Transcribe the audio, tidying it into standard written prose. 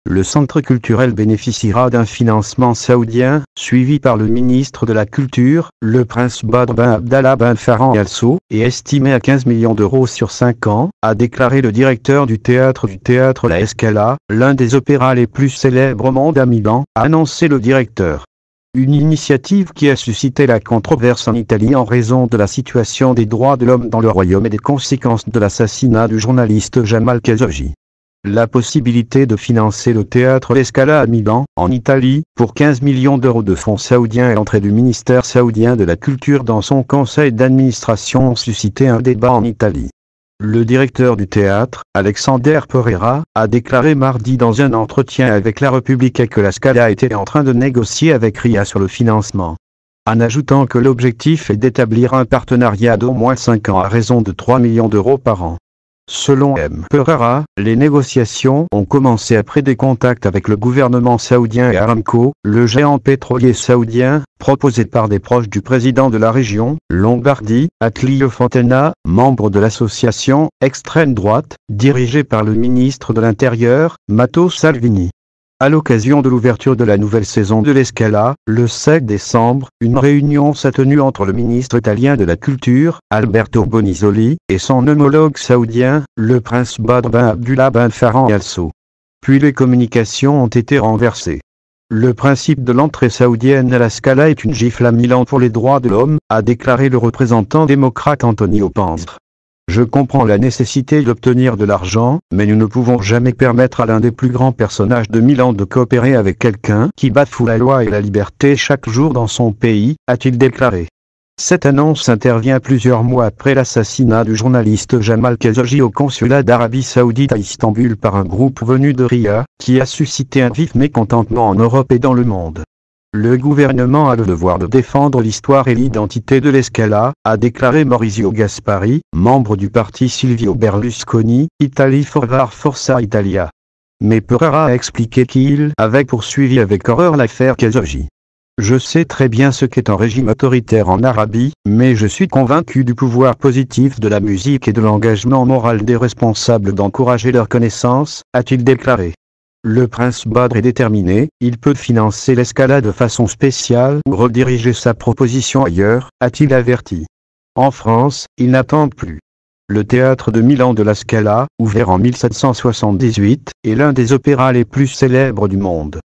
le centre culturel bénéficiera d'un financement saoudien, suivi par le ministre de la Culture, le prince Badr bin Abdallah bin Farhan Al Saud, et estimé à 15 millions d'euros sur 5 ans, a déclaré le directeur du théâtre La Scala, l'un des opéras les plus célèbres au monde à Milan, a annoncé le directeur. Une initiative qui a suscité la controverse en Italie en raison de la situation des droits de l'homme dans le royaume et des conséquences de l'assassinat du journaliste Jamal Khashoggi. La possibilité de financer le théâtre La Scala à Milan, en Italie, pour 15 millions d'euros de fonds saoudiens et l'entrée du ministère saoudien de la Culture dans son conseil d'administration ont suscité un débat en Italie. Le directeur du théâtre, Alexander Pereira, a déclaré mardi dans un entretien avec La Repubblica que La Scala était en train de négocier avec RIA sur le financement, en ajoutant que l'objectif est d'établir un partenariat d'au moins 5 ans à raison de 3 millions d'euros par an. Selon M. Pereira, les négociations ont commencé après des contacts avec le gouvernement saoudien et Aramco, le géant pétrolier saoudien, proposé par des proches du président de la région, Lombardie, Attilio Fontana, membre de l'association extrême droite, dirigée par le ministre de l'Intérieur, Matteo Salvini. À l'occasion de l'ouverture de la nouvelle saison de La Scala, le 7 décembre, une réunion s'est tenue entre le ministre italien de la Culture, Alberto Bonisoli, et son homologue saoudien, le prince Badr bin Abdullah bin Farhan Al Saud. Puis les communications ont été renversées. Le principe de l'entrée saoudienne à La Scala est une gifle à Milan pour les droits de l'homme, a déclaré le représentant démocrate Antonio Panza. Je comprends la nécessité d'obtenir de l'argent, mais nous ne pouvons jamais permettre à l'un des plus grands personnages de Milan de coopérer avec quelqu'un qui bafoue la loi et la liberté chaque jour dans son pays, a-t-il déclaré. Cette annonce intervient plusieurs mois après l'assassinat du journaliste Jamal Khashoggi au consulat d'Arabie Saoudite à Istanbul par un groupe venu de RIA, qui a suscité un vif mécontentement en Europe et dans le monde. Le gouvernement a le devoir de défendre l'histoire et l'identité de La Scala, a déclaré Maurizio Gaspari, membre du parti Silvio Berlusconi, Italy Forza Italia. Mais Pereira a expliqué qu'il avait poursuivi avec horreur l'affaire Khashoggi. Je sais très bien ce qu'est un régime autoritaire en Arabie, mais je suis convaincu du pouvoir positif de la musique et de l'engagement moral des responsables d'encourager leur connaissance, a-t-il déclaré. Le prince Badr est déterminé, il peut financer La Scala de façon spéciale ou rediriger sa proposition ailleurs, a-t-il averti. En France, il n'attend plus. Le théâtre de Milan de La Scala, ouvert en 1778, est l'un des opéras les plus célèbres du monde.